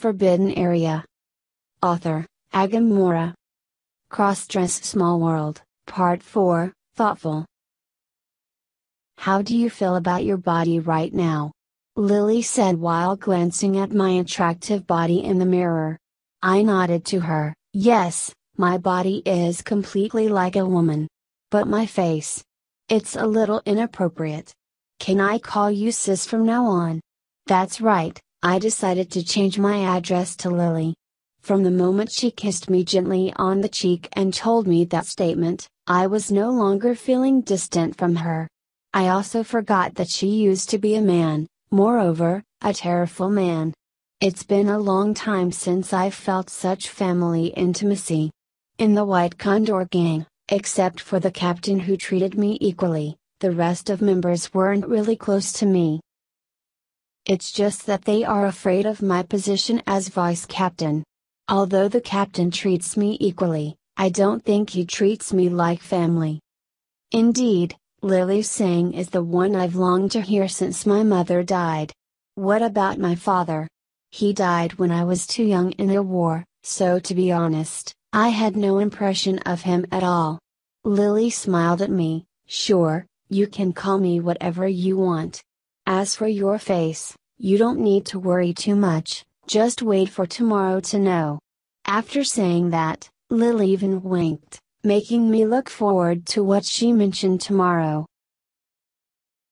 Forbidden Area. Author, Agamora. Crossdress Small World, Part 4, Thoughtful. How do you feel about your body right now? Lily said while glancing at my attractive body in the mirror. I nodded to her. Yes, my body is completely like a woman. But my face. It's a little inappropriate. Can I call you sis from now on? That's right, I decided to change my address to Lily. From the moment she kissed me gently on the cheek and told me that statement, I was no longer feeling distant from her. I also forgot that she used to be a man, moreover, a terrible man. It's been a long time since I've felt such family intimacy. In the White Condor gang, except for the captain who treated me equally, the rest of members weren't really close to me. It's just that they are afraid of my position as vice captain. Although the captain treats me equally, I don't think he treats me like family. Indeed, Lily's saying is the one I've longed to hear since my mother died. What about my father? He died when I was too young in the war, so to be honest, I had no impression of him at all. Lily smiled at me. Sure, you can call me whatever you want. As for your face, you don't need to worry too much, just wait for tomorrow to know. After saying that, Lily even winked, making me look forward to what she mentioned tomorrow.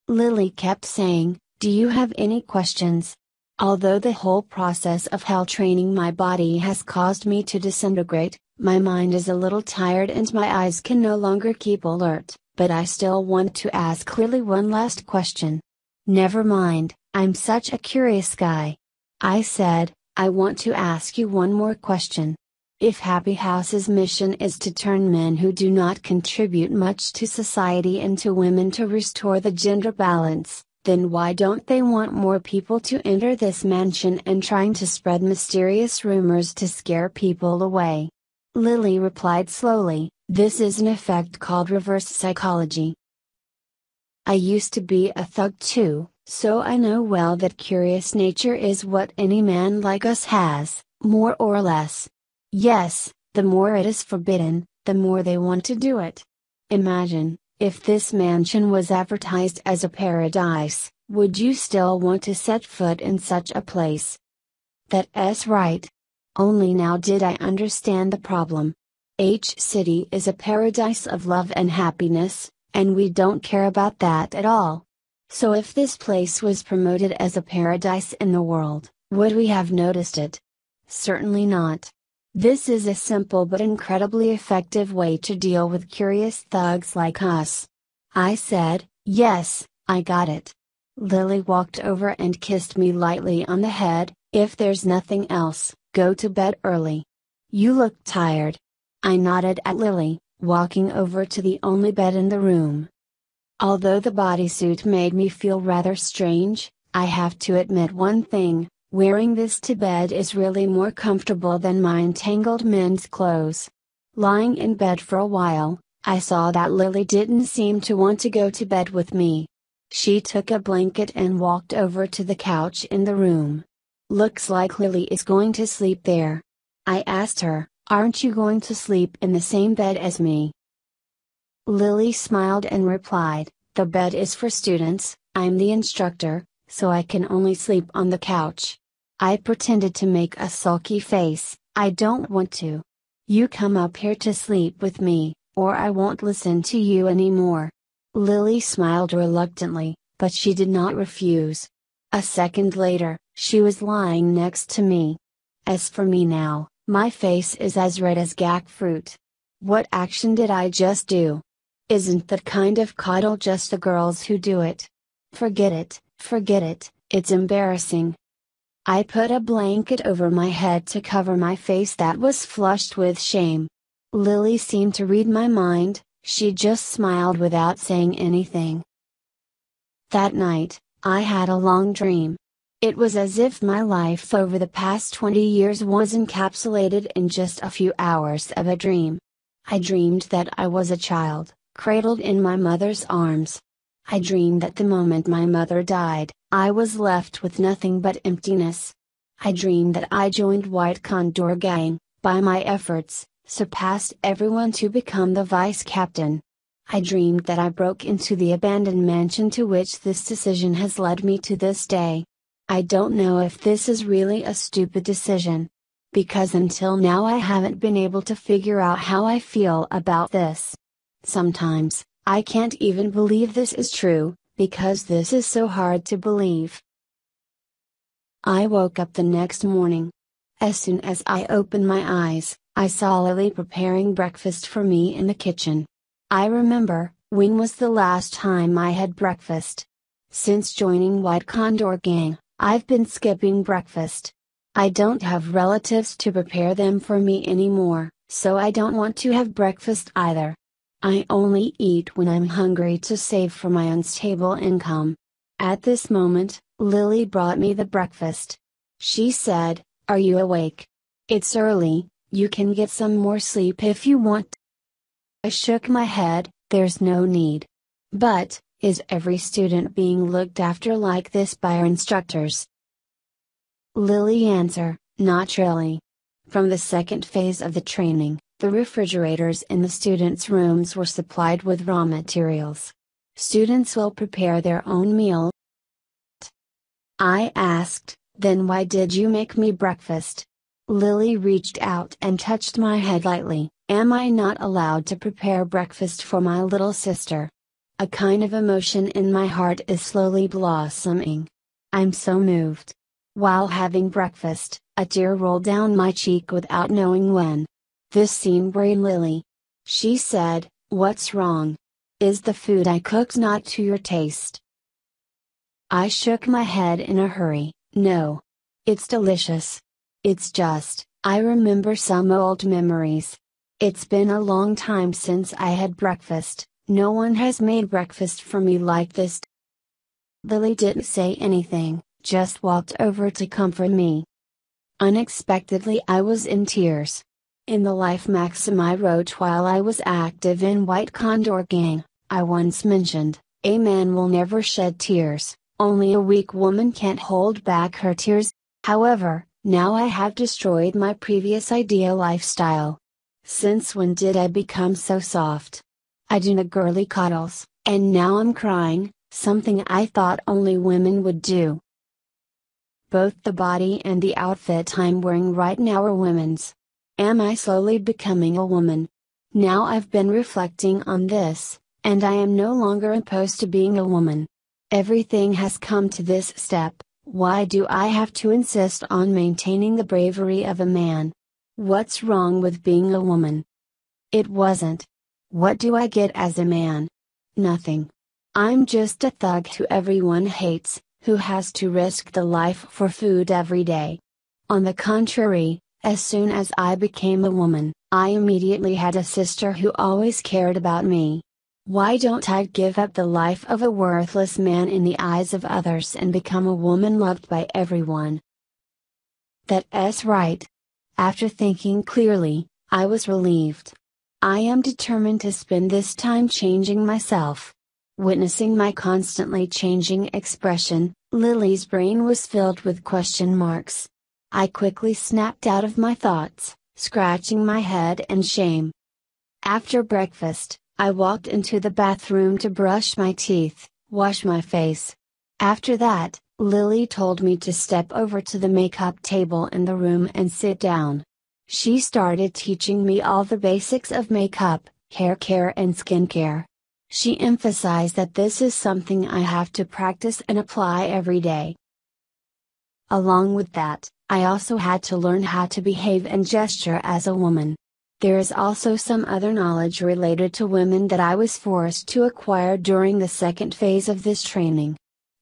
Lily kept saying, do you have any questions? Although the whole process of hell training my body has caused me to disintegrate, my mind is a little tired and my eyes can no longer keep alert, but I still want to ask Lily one last question. Never mind, I'm such a curious guy. I said, I want to ask you one more question. If Happy House's mission is to turn men who do not contribute much to society into women to restore the gender balance, then why don't they want more people to enter this mansion and trying to spread mysterious rumors to scare people away? Lily replied slowly, this is an effect called reverse psychology. I used to be a thug too, so I know well that curious nature is what any man like us has, more or less. Yes, the more it is forbidden, the more they want to do it. Imagine, if this mansion was advertised as a paradise, would you still want to set foot in such a place? That's right. Only now did I understand the problem. H-City is a paradise of love and happiness, and we don't care about that at all. So if this place was promoted as a paradise in the world, would we have noticed it? Certainly not. This is a simple but incredibly effective way to deal with curious thugs like us. I said, yes, I got it. Lily walked over and kissed me lightly on the head. If there's nothing else, go to bed early. You look tired. I nodded at Lily, walking over to the only bed in the room. Although the bodysuit made me feel rather strange, I have to admit one thing, wearing this to bed is really more comfortable than my entangled men's clothes. Lying in bed for a while, I saw that Lily didn't seem to want to go to bed with me. She took a blanket and walked over to the couch in the room. Looks like Lily is going to sleep there. I asked her, aren't you going to sleep in the same bed as me? Lily smiled and replied, the bed is for students, I'm the instructor, so I can only sleep on the couch. I pretended to make a sulky face, I don't want to. You come up here to sleep with me, or I won't listen to you anymore. Lily smiled reluctantly, but she did not refuse. A second later, she was lying next to me. As for me now, my face is as red as jackfruit. What action did I just do? Isn't that kind of coddle just the girls who do it? Forget it, it's embarrassing. I put a blanket over my head to cover my face that was flushed with shame. Lily seemed to read my mind, she just smiled without saying anything. That night, I had a long dream. It was as if my life over the past 20 years was encapsulated in just a few hours of a dream. I dreamed that I was a child, cradled in my mother's arms. I dreamed that the moment my mother died, I was left with nothing but emptiness. I dreamed that I joined White Condor Gang, by my efforts, surpassed everyone to become the vice captain. I dreamed that I broke into the abandoned mansion to which this decision has led me to this day. I don't know if this is really a stupid decision. Because until now I haven't been able to figure out how I feel about this. Sometimes, I can't even believe this is true, because this is so hard to believe. I woke up the next morning. As soon as I opened my eyes, I saw Lily preparing breakfast for me in the kitchen. I remember, when was the last time I had breakfast? Since joining White Condor Gang, I've been skipping breakfast. I don't have relatives to prepare them for me anymore, so I don't want to have breakfast either. I only eat when I'm hungry to save for my unstable income. At this moment, Lily brought me the breakfast. She said, "Are you awake? It's early, you can get some more sleep if you want." I shook my head, "There's no need." But, is every student being looked after like this by our instructors? Lily answer, "Not really." From the second phase of the training, the refrigerators in the students' rooms were supplied with raw materials. Students will prepare their own meal. I asked, "Then why did you make me breakfast?" Lily reached out and touched my head lightly. "Am I not allowed to prepare breakfast for my little sister?" A kind of emotion in my heart is slowly blossoming. I'm so moved. While having breakfast, a tear rolled down my cheek without knowing when. This scene worried Lily. She said, "What's wrong? Is the food I cooked not to your taste?" I shook my head in a hurry, "No. It's delicious. It's just, I remember some old memories. It's been a long time since I had breakfast. No one has made breakfast for me like this." Lily didn't say anything, just walked over to comfort me. Unexpectedly I was in tears. In the life maxim I wrote while I was active in White Condor Gang, I once mentioned, "A man will never shed tears, only a weak woman can't hold back her tears." However, now I have destroyed my previous ideal lifestyle. Since when did I become so soft? I do the girly cuddles, and now I'm crying, something I thought only women would do. Both the body and the outfit I'm wearing right now are women's. Am I slowly becoming a woman? Now I've been reflecting on this, and I am no longer opposed to being a woman. Everything has come to this step, why do I have to insist on maintaining the bravery of a man? What's wrong with being a woman? It wasn't. What do I get as a man? Nothing. I'm just a thug who everyone hates, who has to risk the life for food every day. On the contrary, as soon as I became a woman, I immediately had a sister who always cared about me. Why don't I give up the life of a worthless man in the eyes of others and become a woman loved by everyone? That's right. After thinking clearly, I was relieved. I am determined to spend this time changing myself. Witnessing my constantly changing expression, Lily's brain was filled with question marks. I quickly snapped out of my thoughts, scratching my head in shame. After breakfast, I walked into the bathroom to brush my teeth, wash my face. After that, Lily told me to step over to the makeup table in the room and sit down. She started teaching me all the basics of makeup, hair care and skincare. She emphasized that this is something I have to practice and apply every day. Along with that, I also had to learn how to behave and gesture as a woman. There is also some other knowledge related to women that I was forced to acquire during the second phase of this training.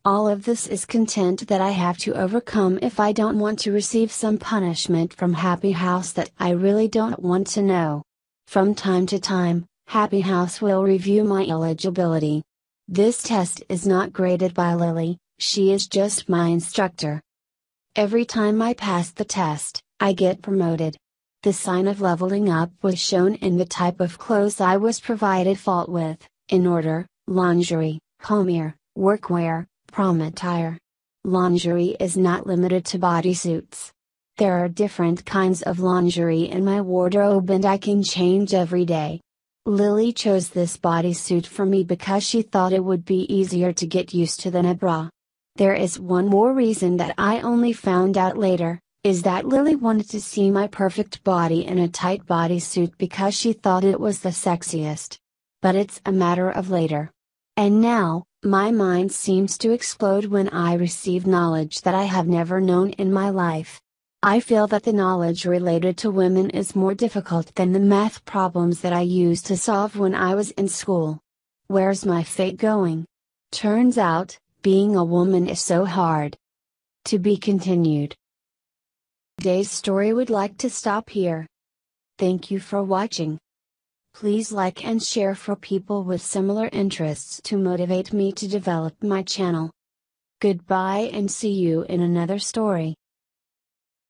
All of this is content that I have to overcome if I don't want to receive some punishment from Happy House that I really don't want to know. From time to time, Happy House will review my eligibility. This test is not graded by Lily, she is just my instructor. Every time I pass the test, I get promoted. The sign of leveling up was shown in the type of clothes I was provided fault with, in order, lingerie, homeware, workwear, prom attire. Lingerie is not limited to bodysuits. There are different kinds of lingerie in my wardrobe and I can change every day. Lily chose this bodysuit for me because she thought it would be easier to get used to than a bra. There is one more reason that I only found out later, is that Lily wanted to see my perfect body in a tight bodysuit because she thought it was the sexiest. But it's a matter of later. And now, my mind seems to explode when I receive knowledge that I have never known in my life. I feel that the knowledge related to women is more difficult than the math problems that I used to solve when I was in school. Where's my fate going? Turns out, being a woman is so hard. To be continued. Today's story would like to stop here. Thank you for watching. Please like and share for people with similar interests to motivate me to develop my channel. Goodbye and see you in another story.